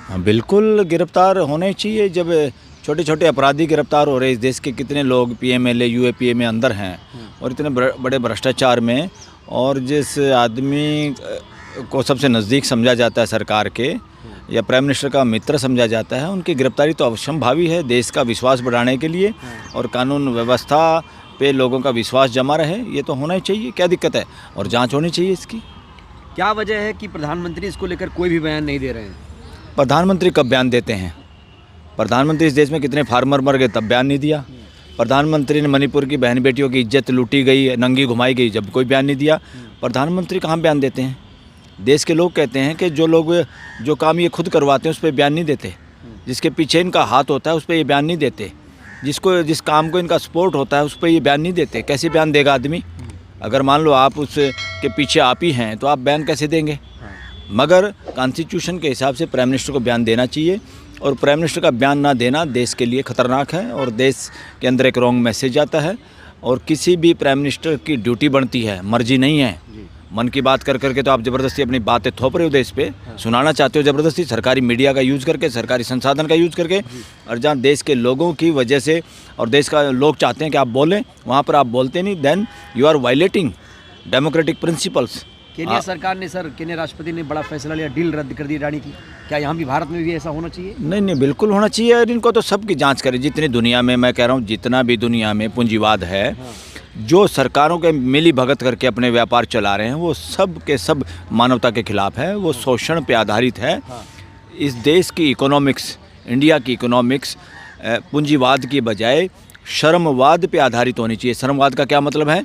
हाँ, बिल्कुल गिरफ्तार होने चाहिए। जब छोटे छोटे अपराधी गिरफ्तार हो रहे, इस देश के कितने लोग पीएमएलए यूएपीए में अंदर हैं और इतने बड़े भ्रष्टाचार में, और जिस आदमी को सबसे नज़दीक समझा जाता है सरकार के या प्राइम मिनिस्टर का मित्र समझा जाता है, उनकी गिरफ्तारी तो अवश्यंभावी है देश का विश्वास बढ़ाने के लिए और कानून व्यवस्था पे लोगों का विश्वास जमा रहे। ये तो होना ही चाहिए, क्या दिक्कत है, और जांच होनी चाहिए इसकी। क्या वजह है कि प्रधानमंत्री इसको लेकर कोई भी बयान नहीं दे रहे हैं? प्रधानमंत्री कब बयान देते हैं? प्रधानमंत्री, इस देश में कितने फार्मर मर गए तब बयान नहीं दिया। प्रधानमंत्री ने मणिपुर की बहन बेटियों की इज्जत लूटी गई, नंगी घुमाई गई, जब कोई बयान नहीं दिया। प्रधानमंत्री कहाँ बयान देते हैं? देश के लोग कहते हैं कि जो काम ये खुद करवाते हैं उस पर बयान नहीं देते, जिसके पीछे इनका हाथ होता है उस पर ये बयान नहीं देते, जिस काम को इनका सपोर्ट होता है उस पर ये बयान नहीं देते। कैसे बयान देगा आदमी? अगर मान लो आप उसके पीछे आप ही हैं तो आप बयान कैसे देंगे? मगर कॉन्स्टिट्यूशन के हिसाब से प्राइम मिनिस्टर को बयान देना चाहिए, और प्राइम मिनिस्टर का बयान ना देना देश के लिए ख़तरनाक है और देश के अंदर एक रॉन्ग मैसेज जाता है। और किसी भी प्राइम मिनिस्टर की ड्यूटी बनती है, मर्जी नहीं है। मन की बात कर करके तो आप ज़बरदस्ती अपनी बातें थोप रहे हो देश पे, सुनाना चाहते हो ज़बरदस्ती सरकारी मीडिया का यूज़ करके, सरकारी संसाधन का यूज़ करके, और जहाँ देश के लोगों की वजह से और देश का लोग चाहते हैं कि आप बोलें, वहाँ पर आप बोलते नहीं, then you are violating democratic principles. Kenya सरकार ने केन्या राष्ट्रपति ने बड़ा फैसला लिया, डील रद्द कर दी ईरानी की। क्या यहाँ भी भारत में भी ऐसा होना चाहिए? नहीं, बिल्कुल होना चाहिए। और इनको तो सबकी जांच करें, जितनी दुनिया में, मैं कह रहा हूँ जितना भी दुनिया में पूंजीवाद है, जो सरकारों के मिली भगत करके अपने व्यापार चला रहे हैं, वो सब के सब मानवता के खिलाफ है, वो शोषण पे आधारित है। इस देश की इकोनॉमिक्स, इंडिया की इकोनॉमिक्स पूंजीवाद की बजाय श्रमवाद पे आधारित होनी चाहिए। श्रमवाद का क्या मतलब है?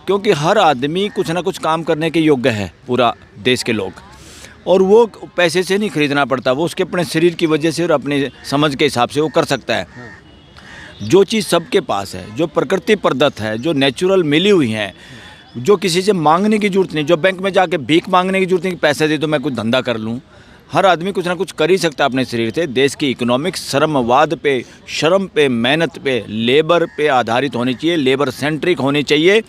क्योंकि हर आदमी कुछ ना कुछ काम करने के योग्य है, पूरा देश के लोग, और वो पैसे से नहीं खरीदना पड़ता, वो उसके अपने शरीर की वजह से और अपने समझ के हिसाब से वो कर सकता है। जो चीज़ सबके पास है, जो प्रकृति प्रदत्त है, जो नेचुरल मिली हुई है, जो किसी से मांगने की जरूरत नहीं, जो बैंक में जाके भीख मांगने की जरूरत नहीं कि पैसे दे दो मैं कुछ धंधा कर लूँ। हर आदमी कुछ ना कुछ कर ही सकता है अपने शरीर से। देश की इकोनॉमिक्स श्रमवाद पे, श्रम पे, मेहनत पे, लेबर पे आधारित होनी चाहिए, लेबर सेंट्रिक होनी चाहिए।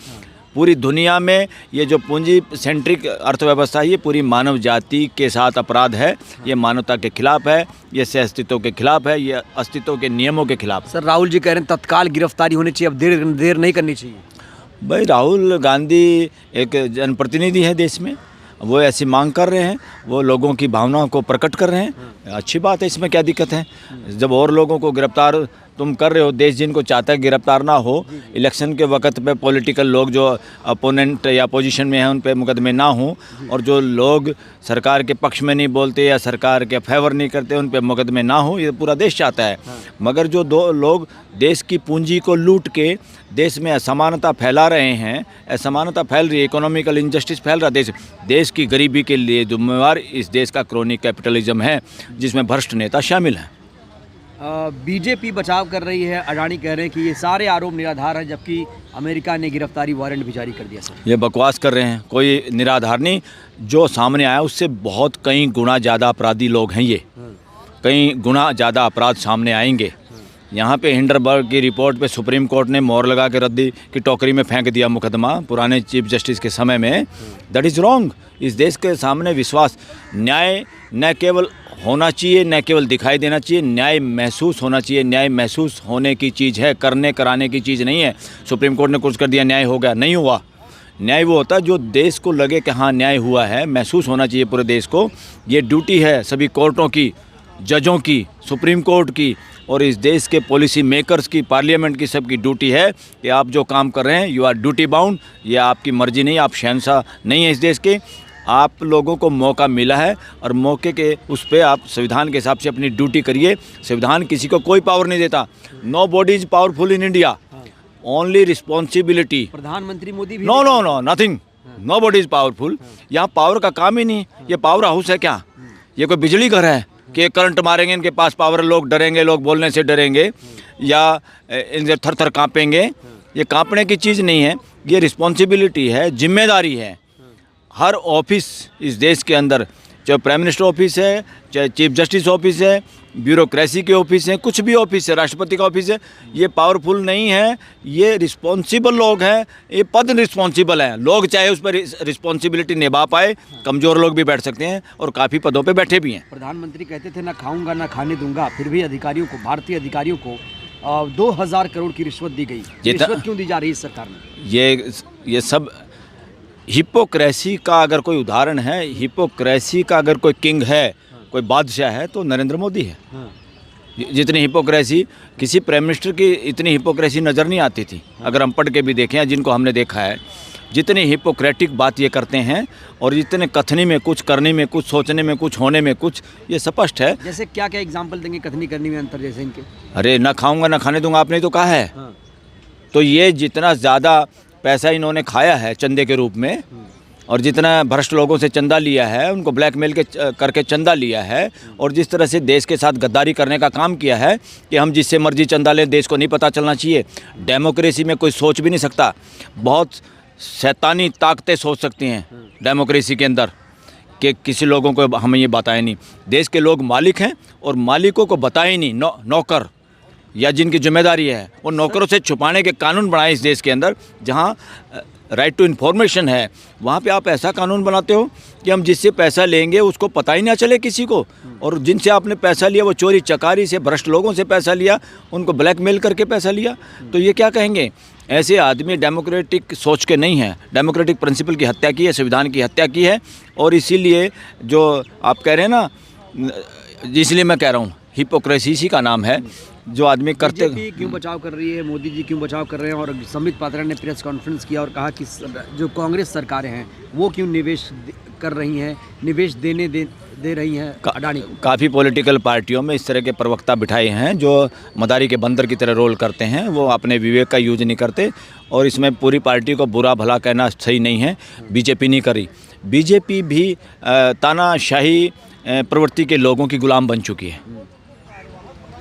पूरी दुनिया में ये जो पूंजी सेंट्रिक अर्थव्यवस्था है, ये पूरी मानव जाति के साथ अपराध है, ये मानवता के खिलाफ है, ये सह अस्तित्व के खिलाफ है, ये अस्तित्व के नियमों के खिलाफ। सर, राहुल जी कह रहे हैं तत्काल गिरफ्तारी होनी चाहिए, अब देर नहीं करनी चाहिए। भाई, राहुल गांधी एक जनप्रतिनिधि है देश में, वो ऐसी मांग कर रहे हैं, वो लोगों की भावनाओं को प्रकट कर रहे हैं, अच्छी बात है, इसमें क्या दिक्कत है? जब और लोगों को गिरफ्तार तुम कर रहे हो, देश जिनको चाहता है गिरफ्तार ना हो, इलेक्शन के वक्त पे पॉलिटिकल लोग जो अपोनेंट या पोजीशन में हैं उन पे मुकदमे ना हों, और जो लोग सरकार के पक्ष में नहीं बोलते या सरकार के फेवर नहीं करते उन पे मुकदमे ना हो, ये पूरा देश चाहता है। मगर जो दो लोग देश की पूंजी को लूट के देश में असमानता फैला रहे हैं, असमानता फैल रही है, इकोनॉमिकल इनजस्टिस फैल रहा है, देश की गरीबी के लिए जिम्मेवार इस देश का क्रोनिक कैपिटलिज्म है, जिसमें भ्रष्ट नेता शामिल हैं। बीजेपी बचाव कर रही है, अडानी कह रहे हैं कि ये सारे आरोप निराधार हैं, जबकि अमेरिका ने गिरफ्तारी वारंट भी जारी कर दिया। सर, ये बकवास कर रहे हैं, कोई निराधार नहीं। जो सामने आया उससे बहुत कई गुना ज़्यादा अपराधी लोग हैं, ये कई गुना ज़्यादा अपराध सामने आएंगे। यहाँ पे हिंडरबर्ग की रिपोर्ट पे सुप्रीम कोर्ट ने मोहर लगा के रद्दी की टोकरी में फेंक दिया मुकदमा पुराने चीफ जस्टिस के समय में। That is wrong. इस देश के सामने विश्वास, न्याय न केवल होना चाहिए, न केवल दिखाई देना चाहिए, न्याय महसूस होना चाहिए। न्याय महसूस होने की चीज़ है, करने कराने की चीज़ नहीं है। सुप्रीम कोर्ट ने कुछ कर दिया, न्याय हो गया, नहीं हुआ। न्याय वो होता है जो देश को लगे कि हाँ न्याय हुआ है, महसूस होना चाहिए पूरे देश को। ये ड्यूटी है सभी कोर्टों की, जजों की, सुप्रीम कोर्ट की, और इस देश के पॉलिसी मेकर्स की, पार्लियामेंट की, सबकी ड्यूटी है कि आप जो काम कर रहे हैं यू आर ड्यूटी बाउंड। ये आपकी मर्जी नहीं, आप शहंशाह नहीं है इस देश के। आप लोगों को मौका मिला है और मौके के उस पर आप संविधान के हिसाब से अपनी ड्यूटी करिए। संविधान किसी को कोई पावर नहीं देता। Nobody is powerful in India, only responsibility. प्रधानमंत्री मोदी भी know nothing, nobody is powerful. यहाँ पावर का काम ही नहीं। ये पावर हाउस है क्या? ये कोई बिजली घर है कि करंट मारेंगे इनके पास पावर, लोग डरेंगे, लोग बोलने से डरेंगे या इनसे थर थर काँपेंगे? ये काँपने की चीज़ नहीं है, ये रिस्पॉन्सिबिलिटी है, जिम्मेदारी है। हर ऑफिस इस देश के अंदर चाहे प्राइम मिनिस्टर ऑफिस है, चाहे चीफ जस्टिस ऑफिस है, ब्यूरोक्रेसी के ऑफिस हैं, कुछ भी ऑफिस है, राष्ट्रपति का ऑफिस है, ये पावरफुल नहीं है, ये रिस्पॉन्सिबल लोग हैं, ये पद रिस्पॉन्सिबल हैं। लोग चाहे उस पर रिस्पॉन्सिबिलिटी निभा पाए, कमज़ोर लोग भी बैठ सकते हैं और काफ़ी पदों पे बैठे भी हैं। प्रधानमंत्री कहते थे ना खाऊंगा ना खाने दूंगा, फिर भी अधिकारियों को, भारतीय अधिकारियों को 2000 करोड़ की रिश्वत दी गई। रिश्वत क्यों दी जा रही है इस सरकार में? ये सब हिपोक्रेसी का अगर कोई उदाहरण है, हिपोक्रेसी का अगर कोई किंग है, कोई बादशाह है तो नरेंद्र मोदी है। जितनी हिपोक्रेसी, किसी प्राइम मिनिस्टर की इतनी हिपोक्रेसी नज़र नहीं आती थी। अगर हम पढ़ के भी देखें, जिनको हमने देखा है, जितनी हिपोक्रेटिक बात ये करते हैं और जितने कथनी में कुछ, करने में कुछ, सोचने में कुछ, होने में कुछ, ये स्पष्ट है। जैसे क्या क्या एग्जाम्पल देंगे कथनी करने में अंतर जैसे इनके? अरे ना खाऊंगा ना खाने दूंगा, आपने तो कहा है। तो ये जितना ज़्यादा पैसा इन्होंने खाया है चंदे के रूप में, और जितना भ्रष्ट लोगों से चंदा लिया है, उनको ब्लैकमेल करके चंदा लिया है, और जिस तरह से देश के साथ गद्दारी करने का काम किया है कि हम जिससे मर्जी चंदा लें, देश को नहीं पता चलना चाहिए। डेमोक्रेसी में कोई सोच भी नहीं सकता। बहुत शैतानी ताकतें सोच सकती हैं डेमोक्रेसी के अंदर कि किसी लोगों को हमें ये बताए नहीं। देश के लोग मालिक हैं और मालिकों को बताए नहीं। नौकर या जिनकी जिम्मेदारी है, वो नौकरों से छुपाने के कानून बनाए इस देश के अंदर। जहाँ राइट टू इन्फॉर्मेशन है, वहाँ पे आप ऐसा कानून बनाते हो कि हम जिससे पैसा लेंगे उसको पता ही ना चले किसी को, और जिनसे आपने पैसा लिया वो चोरी चकारी से, भ्रष्ट लोगों से पैसा लिया, उनको ब्लैकमेल करके पैसा लिया। तो ये क्या कहेंगे? ऐसे आदमी डेमोक्रेटिक सोच के नहीं है, डेमोक्रेटिक प्रिंसिपल की हत्या की है, संविधान की हत्या की है। और इसीलिए जो आप कह रहे हैं ना, इसलिए मैं कह रहा हूँ हिपोक्रेसी इसी का नाम है। जो आदमी करते, बीजेपी क्यों बचाव कर रही है, मोदी जी क्यों बचाव कर रहे हैं? और संबित पात्रा ने प्रेस कॉन्फ्रेंस किया और कहा कि जो कांग्रेस सरकारें हैं वो क्यों निवेश कर रही हैं, निवेश दे रही हैं अडानी को। काफ़ी पॉलिटिकल पार्टियों में इस तरह के प्रवक्ता बिठाए हैं जो मदारी के बंदर की तरह रोल करते हैं। वो अपने विवेक का यूज नहीं करते, और इसमें पूरी पार्टी को बुरा भला कहना सही नहीं है। बीजेपी नहीं करी, बीजेपी भी तानाशाही प्रवृत्ति के लोगों की गुलाम बन चुकी है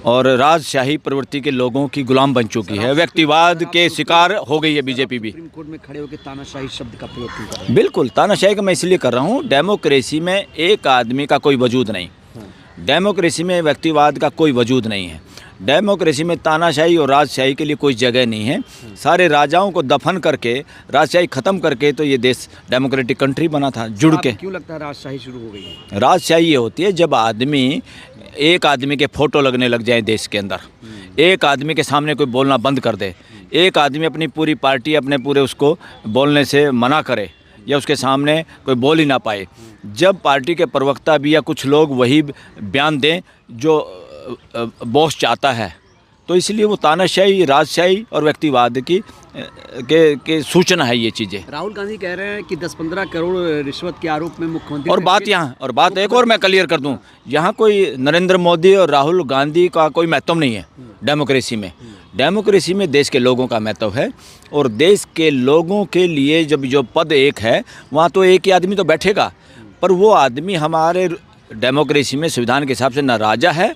और राजशाही प्रवृत्ति के लोगों की गुलाम बन चुकी है। व्यक्तिवाद के शिकार हो गई है बीजेपी भी। सुप्रीम कोर्ट में खड़े होकर तानाशाही शब्द का प्रयोग क्यों कर रहे हैं? बिल्कुल, तानाशाही का मैं इसलिए कर रहा हूँ, डेमोक्रेसी में एक आदमी का कोई वजूद नहीं, डेमोक्रेसी में व्यक्तिवाद का कोई वजूद नहीं है, डेमोक्रेसी में तानाशाही और राजशाही के लिए कोई जगह नहीं है। सारे राजाओं को दफन करके, राजशाही ख़त्म करके तो ये देश डेमोक्रेटिक कंट्री बना था जुड़ के। क्यों लगता है राजशाही शुरू हो गई है? राजशाही ये होती है जब आदमी, एक आदमी के फ़ोटो लगने लग जाए देश के अंदर, एक आदमी के सामने कोई बोलना बंद कर दे, एक आदमी अपनी पूरी पार्टी, अपने पूरे उसको बोलने से मना करे या उसके सामने कोई बोल ही ना पाए। जब पार्टी के प्रवक्ता भी या कुछ लोग वही बयान दें जो बॉस चाहता है, तो इसलिए वो तानाशाही, राजशाही और व्यक्तिवाद की के सूचना है ये चीज़ें। राहुल गांधी कह रहे हैं कि 10-15 करोड़ रिश्वत के आरोप में मुख्यमंत्री, और बात एक और मैं क्लियर कर दूं, यहाँ कोई नरेंद्र मोदी और राहुल गांधी का कोई महत्व नहीं है डेमोक्रेसी में। डेमोक्रेसी में देश के लोगों का महत्व है, और देश के लोगों के लिए जब जो पद एक है, वहाँ तो एक ही आदमी तो बैठेगा, पर वो आदमी हमारे डेमोक्रेसी में संविधान के हिसाब से ना राजा है,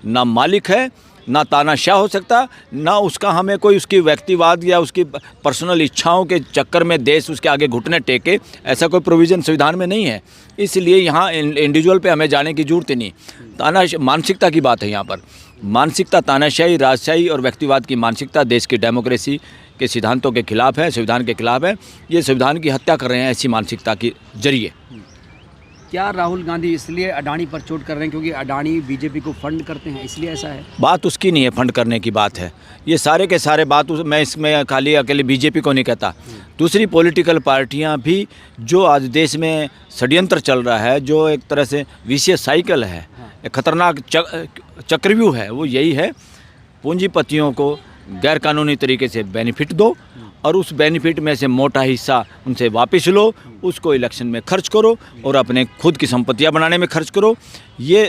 ना मालिक है, ना तानाशाह हो सकता, ना उसका हमें कोई उसकी व्यक्तिवाद या उसकी पर्सनल इच्छाओं के चक्कर में देश उसके आगे घुटने टेके, ऐसा कोई प्रोविज़न संविधान में नहीं है। इसलिए यहाँ इंडिविजुअल पे हमें जाने की जरूरत ही नहीं। मानसिकता की बात है यहाँ पर, मानसिकता तानाशाही, राजशाही और व्यक्तिवाद की मानसिकता देश की डेमोक्रेसी के सिद्धांतों के खिलाफ है, संविधान के खिलाफ है। ये संविधान की हत्या कर रहे हैं ऐसी मानसिकता के जरिए। क्या राहुल गांधी इसलिए अडानी पर चोट कर रहे हैं क्योंकि अडानी बीजेपी को फंड करते हैं, इसलिए ऐसा है? बात उसकी नहीं है, फंड करने की बात है। ये सारे के सारे बात मैं इसमें खाली अकेले बीजेपी को नहीं कहता, दूसरी पॉलिटिकल पार्टियां भी, जो आज देश में षड्यंत्र चल रहा है, जो एक तरह से विशेष साइकिल है, एक खतरनाक चक्रव्यूह है, वो यही है, पूंजीपतियों को गैर कानूनी तरीके से बेनिफिट दो और उस बेनिफिट में से मोटा हिस्सा उनसे वापस लो, उसको इलेक्शन में खर्च करो और अपने खुद की संपत्तियां बनाने में खर्च करो। ये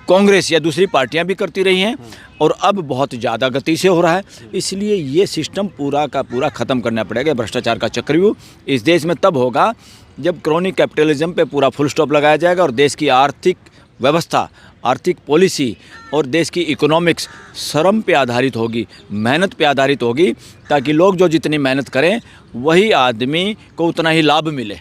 कांग्रेस या दूसरी पार्टियां भी करती रही हैं और अब बहुत ज़्यादा गति से हो रहा है। इसलिए ये सिस्टम पूरा का पूरा ख़त्म करना पड़ेगा। भ्रष्टाचार का चक्रव्यूह इस देश में तब होगा जब क्रोनी कैपिटलिज्म पे पूरा फुल स्टॉप लगाया जाएगा और देश की आर्थिक व्यवस्था, आर्थिक पॉलिसी और देश की इकोनॉमिक्स श्रम पे आधारित होगी, मेहनत पे आधारित होगी, ताकि लोग जो जितनी मेहनत करें वही आदमी को उतना ही लाभ मिले।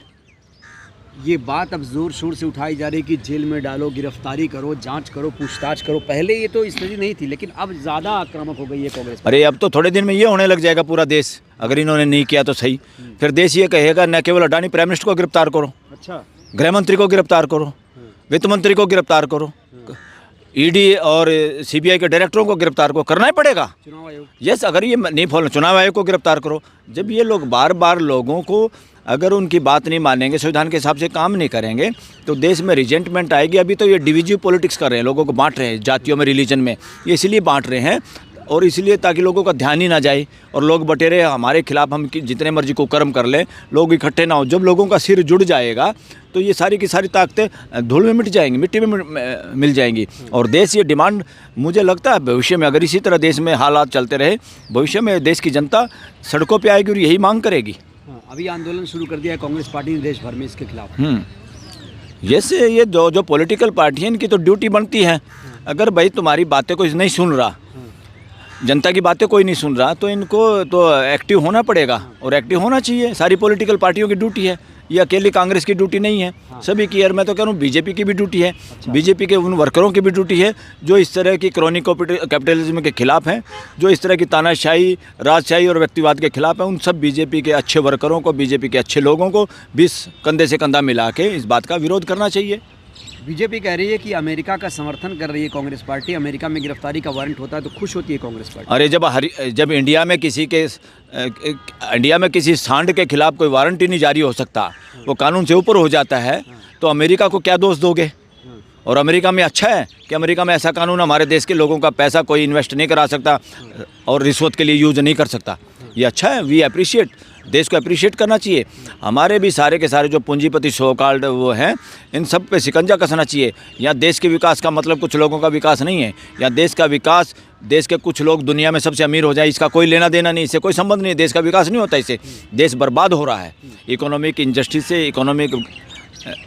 ये बात अब जोर शोर से उठाई जा रही है कि जेल में डालो, गिरफ्तारी करो, जांच करो, पूछताछ करो। पहले ये तो स्थिति नहीं थी, लेकिन अब ज़्यादा आक्रामक हो गई है कांग्रेस। अरे अब तो थोड़े दिन में ये होने लग जाएगा पूरा देश, अगर इन्होंने नहीं किया तो सही। फिर देश ये कहेगा न केवल अडानी प्राइम मिनिस्टर को गिरफ्तार करो, अच्छा, गृह मंत्री को गिरफ्तार करो, वित्त मंत्री को गिरफ्तार करो, ईडी और सीबीआई के डायरेक्टरों को गिरफ्तार को करना ही पड़ेगा। चुनाव आयोग, यस, अगर ये नहीं फॉलो, चुनाव आयोग को गिरफ्तार करो। जब ये लोग बार बार लोगों को अगर उनकी बात नहीं मानेंगे, संविधान के हिसाब से काम नहीं करेंगे, तो देश में रिजेंटमेंट आएगी। अभी तो ये डिविजिव पॉलिटिक्स कर रहे हैं, लोगों को बांट रहे हैं जातियों में, रिलीजन में। ये इसलिए बांट रहे हैं और इसलिए ताकि लोगों का ध्यान ही ना जाए और लोग बटेरे हमारे खिलाफ, हम जितने मर्जी को कर्म कर लें, लोग इकट्ठे ना हो। जब लोगों का सिर जुड़ जाएगा तो ये सारी की सारी ताकतें धूल में मिट जाएंगी, मिट्टी में मिल जाएंगी। और देश ये डिमांड, मुझे लगता है भविष्य में अगर इसी तरह देश में हालात चलते रहे, भविष्य में देश की जनता सड़कों पर आएगी और यही मांग करेगी। हाँ, अभी आंदोलन शुरू कर दिया है कांग्रेस पार्टी ने देश भर में इसके खिलाफ। जैसे ये जो पॉलिटिकल पार्टी है, इनकी तो ड्यूटी बनती है। अगर भाई तुम्हारी बातें कोई नहीं सुन रहा, जनता की बातें कोई नहीं सुन रहा, तो इनको तो एक्टिव होना पड़ेगा और एक्टिव होना चाहिए। सारी पॉलिटिकल पार्टियों की ड्यूटी है, ये अकेली कांग्रेस की ड्यूटी नहीं है, सभी की। और मैं तो कह रहा हूँ बीजेपी की भी ड्यूटी है, बीजेपी के उन वर्करों की भी ड्यूटी है जो इस तरह की क्रॉनिक कैपिटलिज्म के खिलाफ हैं, जो इस तरह की तानाशाही, राजशाही और व्यक्तिवाद के खिलाफ हैं। उन सब बीजेपी के अच्छे वर्करों को, बीजेपी के अच्छे लोगों को भी कंधे से कंधा मिला के इस बात का विरोध करना चाहिए। बीजेपी कह रही है कि अमेरिका का समर्थन कर रही है कांग्रेस पार्टी। अमेरिका में गिरफ्तारी का वारंट होता है तो खुश होती है कांग्रेस पार्टी। अरे जब इंडिया में किसी सांड के खिलाफ कोई वारंट ही नहीं जारी हो सकता, वो कानून से ऊपर हो जाता है, तो अमेरिका को क्या दोष दोगे? और अमेरिका में अच्छा है कि अमेरिका में ऐसा कानून, हमारे देश के लोगों का पैसा कोई इन्वेस्ट नहीं करा सकता और रिश्वत के लिए यूज नहीं कर सकता। ये अच्छा है, वी अप्रिशिएट, देश को अप्रिशिएट करना चाहिए। हमारे भी सारे के सारे जो पूंजीपति सो कॉल्ड वो हैं, इन सब पे शिकंजा कसना चाहिए। यहाँ देश के विकास का मतलब कुछ लोगों का विकास नहीं है। यहाँ देश का विकास, देश के कुछ लोग दुनिया में सबसे अमीर हो जाए, इसका कोई लेना देना नहीं, इससे कोई संबंध नहीं। देश का विकास नहीं होता, इससे देश बर्बाद हो रहा है इकोनॉमिक इंजस्टिस से, इकोनॉमिक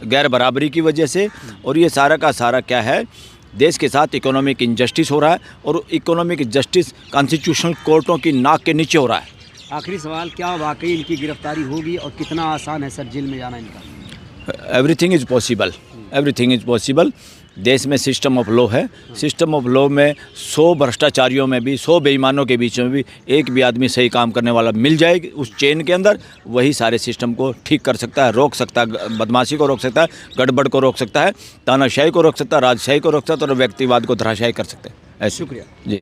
गैर बराबरी की वजह से। और ये सारा का सारा क्या है, देश के साथ इकोनॉमिक इंजस्टिस हो रहा है और इकोनॉमिक जस्टिस कॉन्स्टिट्यूशनल कोर्टों की नाक के नीचे हो रहा है। आखिरी सवाल, क्या वाकई इनकी गिरफ्तारी होगी और कितना आसान है सर जेल में जाना इनका? Everything is possible, everything is possible. देश में सिस्टम ऑफ लॉ है, सिस्टम ऑफ लॉ में 100 भ्रष्टाचारियों में भी, 100 बेईमानों के बीच में भी एक भी आदमी सही काम करने वाला मिल जाएगी उस चेन के अंदर, वही सारे सिस्टम को ठीक कर सकता है, रोक सकता है, बदमाशी को रोक सकता है, गड़बड़ को रोक सकता है, तानाशाही को रोक सकता है, राजशाही को रोक सकता है और व्यक्तिवाद को धराशायी कर सकते हैं। ऐसे। शुक्रिया जी।